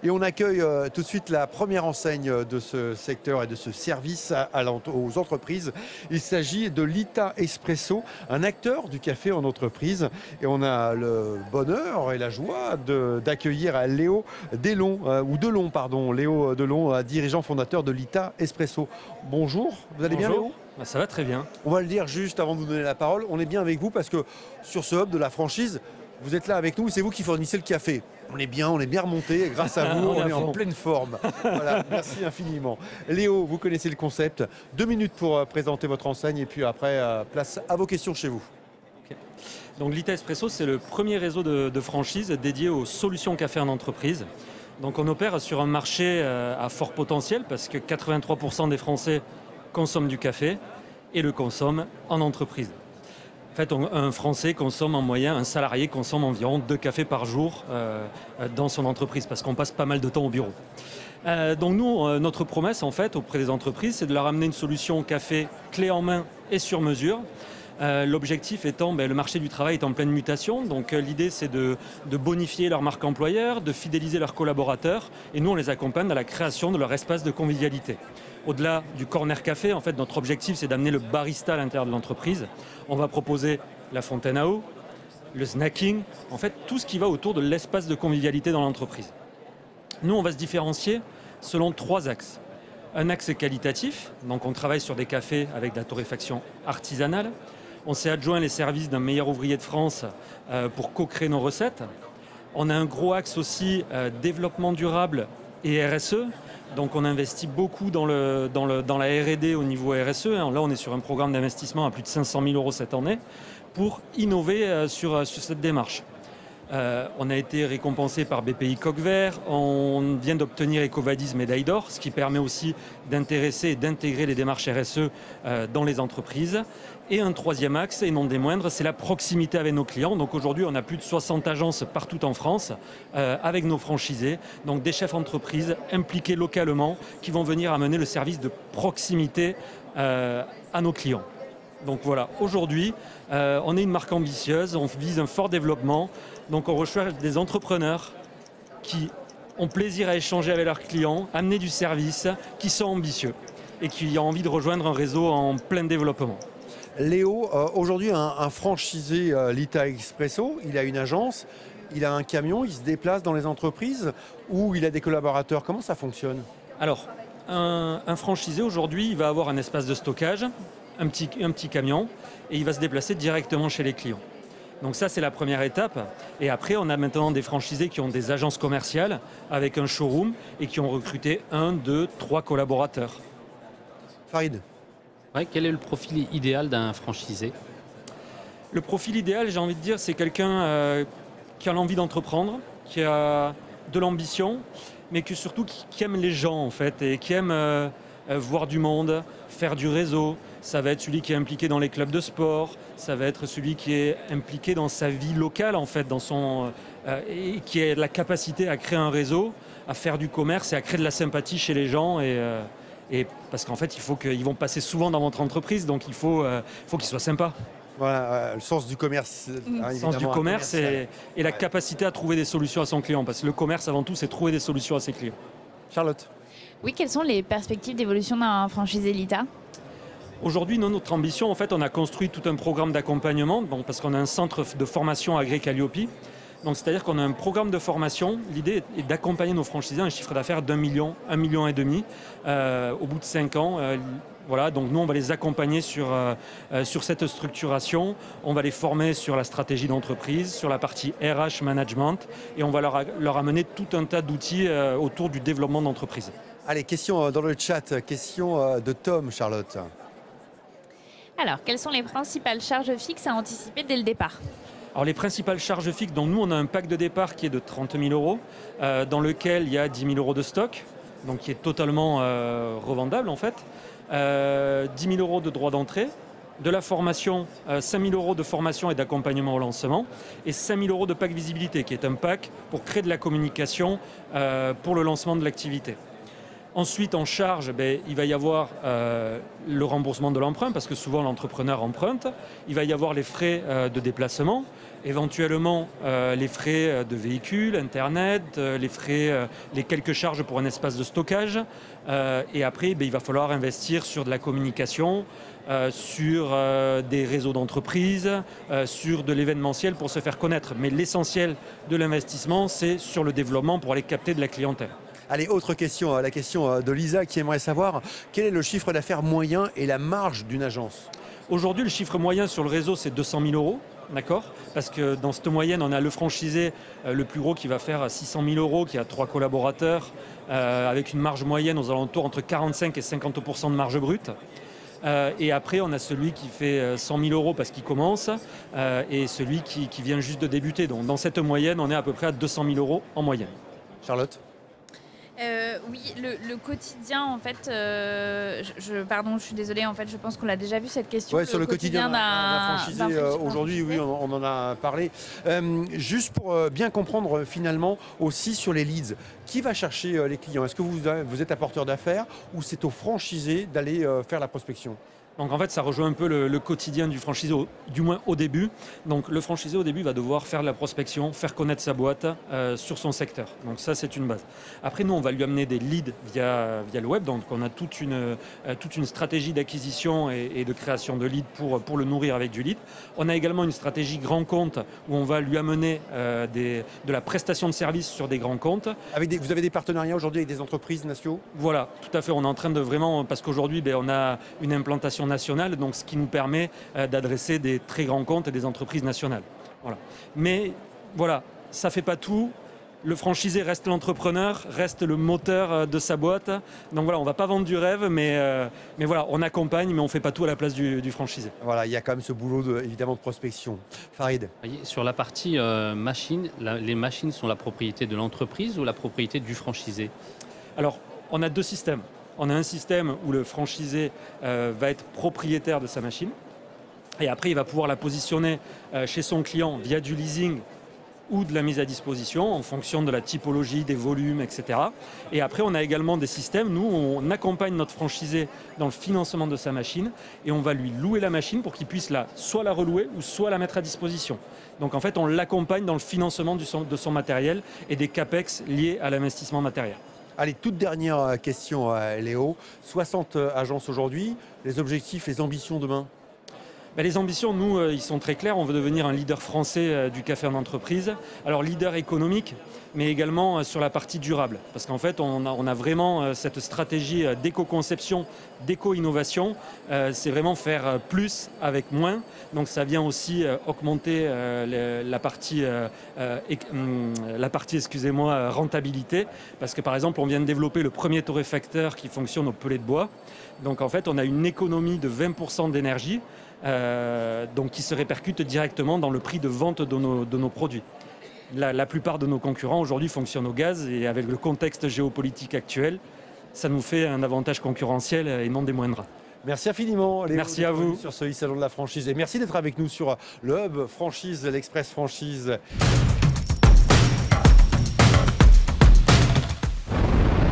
Et on accueille tout de suite la première enseigne de ce secteur et de ce service aux entreprises. Il s'agit de Lita Espresso, un acteur du café en entreprise. Et on a le bonheur et la joie d'accueillir Léo Delon, Léo Delon, dirigeant fondateur de Lita Espresso. Bonjour, vous allez bien Léo ? Ça va très bien. On va le dire juste avant de vous donner la parole. On est bien avec vous parce que sur ce hub de la franchise, vous êtes là avec nous, c'est vous qui fournissez le café. On est bien remonté, grâce à vous, on est en pleine forme. Voilà, merci infiniment. Léo, vous connaissez le concept. 2 minutes pour présenter votre enseigne et puis après, place à vos questions chez vous. Okay. Donc Lita Espresso, c'est le premier réseau de franchise dédié aux solutions café en entreprise. Donc on opère sur un marché à fort potentiel parce que 83% des Français consomment du café et le consomment en entreprise. En fait, un Français consomme en moyenne, un salarié consomme environ 2 cafés par jour dans son entreprise parce qu'on passe pas mal de temps au bureau. Donc nous, notre promesse en fait auprès des entreprises, c'est de leur amener une solution café clé en main et sur mesure. L'objectif étant, le marché du travail est en pleine mutation, donc l'idée c'est de bonifier leur marque employeur, de fidéliser leurs collaborateurs et nous on les accompagne dans la création de leur espace de convivialité. Au-delà du corner café, en fait, notre objectif, c'est d'amener le barista à l'intérieur de l'entreprise. On va proposer la fontaine à eau, le snacking, en fait, tout ce qui va autour de l'espace de convivialité dans l'entreprise. Nous, on va se différencier selon 3 axes. Un axe qualitatif, donc on travaille sur des cafés avec de la torréfaction artisanale. On s'est adjoint les services d'un meilleur ouvrier de France pour co-créer nos recettes. On a un gros axe aussi développement durable et RSE. Donc on investit beaucoup dans la R&D au niveau RSE. Là, on est sur un programme d'investissement à plus de 500 000 € cette année pour innover sur cette démarche. On a été récompensé par BPI Coq Vert. On vient d'obtenir EcoVadis médaille d'or, ce qui permet aussi d'intéresser et d'intégrer les démarches RSE dans les entreprises. Et un 3e axe, et non des moindres, c'est la proximité avec nos clients. Donc aujourd'hui, on a plus de 60 agences partout en France avec nos franchisés, donc des chefs d'entreprise impliqués localement qui vont venir amener le service de proximité à nos clients. Donc voilà, aujourd'hui, on est une marque ambitieuse, on vise un fort développement. Donc on recherche des entrepreneurs qui ont plaisir à échanger avec leurs clients, amener du service, qui sont ambitieux et qui ont envie de rejoindre un réseau en plein développement. Léo, aujourd'hui, un franchisé Lita Espresso, il a une agence, il a un camion, il se déplace dans les entreprises ou il a des collaborateurs. Comment ça fonctionne ? Alors, un franchisé aujourd'hui, il va avoir un espace de stockage, un petit camion, et il va se déplacer directement chez les clients. Donc ça, c'est la première étape. Et après, on a maintenant des franchisés qui ont des agences commerciales avec un showroom et qui ont recruté 1, 2, 3 collaborateurs. Farid ? Ouais, quel est le profil idéal d'un franchisé ? Le profil idéal, j'ai envie de dire, c'est quelqu'un qui a l'envie d'entreprendre, qui a de l'ambition, mais surtout qui aime les gens en fait, et qui aime voir du monde, faire du réseau. Ça va être celui qui est impliqué dans les clubs de sport, ça va être celui qui est impliqué dans sa vie locale en fait, et qui a la capacité à créer un réseau, à faire du commerce et à créer de la sympathie chez les gens. Et parce qu'en fait, ils vont passer souvent dans votre entreprise, donc il faut qu'ils soient sympas. Voilà, le sens du commerce. Le sens du commerce et la capacité à trouver des solutions à son client. Parce que le commerce, avant tout, c'est trouver des solutions à ses clients. Charlotte ? Oui, quelles sont les perspectives d'évolution d'un franchisé Lita ? Aujourd'hui, notre ambition, en fait, on a construit tout un programme d'accompagnement, parce qu'on a un centre de formation agréé Calliope. Donc, c'est-à-dire qu'on a un programme de formation. L'idée est d'accompagner nos franchisés à un chiffre d'affaires d'1 million, 1,5 million au bout de 5 ans. Voilà, donc nous, on va les accompagner sur cette structuration. On va les former sur la stratégie d'entreprise, sur la partie RH management, et on va leur amener tout un tas d'outils autour du développement d'entreprise. Allez, question dans le chat, question de Tom, Charlotte. Alors, quelles sont les principales charges fixes à anticiper dès le départ ? Alors les principales charges fixes, donc nous on a un pack de départ qui est de 30 000 €, dans lequel il y a 10 000 € de stock, donc qui est totalement revendable en fait, 10 000 € de droits d'entrée, de la formation, 5 000 € de formation et d'accompagnement au lancement, et 5 000 € de pack visibilité, qui est un pack pour créer de la communication pour le lancement de l'activité. Ensuite, en charge, il va y avoir le remboursement de l'emprunt, parce que souvent l'entrepreneur emprunte. Il va y avoir les frais de déplacement, éventuellement les frais de véhicule, Internet, les quelques charges pour un espace de stockage. Et après, il va falloir investir sur de la communication, sur des réseaux d'entreprises, sur de l'événementiel pour se faire connaître. Mais l'essentiel de l'investissement, c'est sur le développement pour aller capter de la clientèle. Allez, autre question, la question de Lisa qui aimerait savoir quel est le chiffre d'affaires moyen et la marge d'une agence? Aujourd'hui, le chiffre moyen sur le réseau, c'est 200 000 euros. D'accord ? Parce que dans cette moyenne, on a le franchisé le plus gros qui va faire 600 000 euros, qui a 3 collaborateurs, avec une marge moyenne aux alentours entre 45 et 50% de marge brute. Et après, on a celui qui fait 100 000 euros parce qu'il commence et celui qui vient juste de débuter. Donc dans cette moyenne, on est à peu près à 200 000 euros en moyenne. Charlotte? Oui, le quotidien, en fait, pardon, je suis désolée, en fait, je pense qu'on l'a déjà vu cette question. Ouais, sur le quotidien d'un franchisé, aujourd'hui, oui, on en a parlé. Juste pour bien comprendre finalement aussi sur les leads, qui va chercher les clients? Est-ce que vous êtes apporteur d'affaires ou c'est au franchisé d'aller faire la prospection? Donc en fait, ça rejoint un peu le quotidien du franchisé, du moins au début. Donc le franchisé au début va devoir faire de la prospection, faire connaître sa boîte sur son secteur. Donc ça, c'est une base. Après, nous, on va lui amener des leads via le web. Donc on a toute une stratégie d'acquisition et de création de leads pour le nourrir avec du lead. On a également une stratégie grand compte où on va lui amener de la prestation de services sur des grands comptes. Vous avez des partenariats aujourd'hui avec des entreprises nationaux? Voilà, tout à fait. On est en train de vraiment, parce qu'aujourd'hui, on a une implantation nationale, donc ce qui nous permet d'adresser des très grands comptes et des entreprises nationales. Voilà. Mais voilà, ça ne fait pas tout. Le franchisé reste l'entrepreneur, reste le moteur de sa boîte. Donc voilà, on ne va pas vendre du rêve, mais voilà, on accompagne, mais on ne fait pas tout à la place du franchisé. Voilà, il y a quand même ce boulot évidemment de prospection. Farid? Sur la partie machine, les machines sont la propriété de l'entreprise ou la propriété du franchisé? Alors, on a deux systèmes. On a un système où le franchisé va être propriétaire de sa machine et après il va pouvoir la positionner chez son client via du leasing ou de la mise à disposition en fonction de la typologie, des volumes, etc. Et après on a également des systèmes, nous on accompagne notre franchisé dans le financement de sa machine et on va lui louer la machine pour qu'il puisse soit la relouer ou soit la mettre à disposition. Donc en fait on l'accompagne dans le financement de son matériel et des capex liés à l'investissement matériel. Allez, toute dernière question, Léo. 60 agences aujourd'hui, les objectifs, les ambitions demain? Les ambitions, nous, ils sont très clairs. On veut devenir un leader français du café en entreprise. Alors, leader économique, mais également sur la partie durable. Parce qu'en fait, on a vraiment cette stratégie d'éco-conception, d'éco-innovation. C'est vraiment faire plus avec moins. Donc, ça vient aussi augmenter la partie rentabilité. Parce que, par exemple, on vient de développer le premier torréfacteur qui fonctionne au pellet de bois. Donc, en fait, on a une économie de 20% d'énergie. Donc qui se répercute directement dans le prix de vente de nos produits. La plupart de nos concurrents aujourd'hui fonctionnent au gaz et avec le contexte géopolitique actuel, ça nous fait un avantage concurrentiel et non des moindres. Merci infiniment, Léo. Merci à vous. Sur ce salon de la franchise. Et merci d'être avec nous sur le Hub Franchise, l'Express Franchise.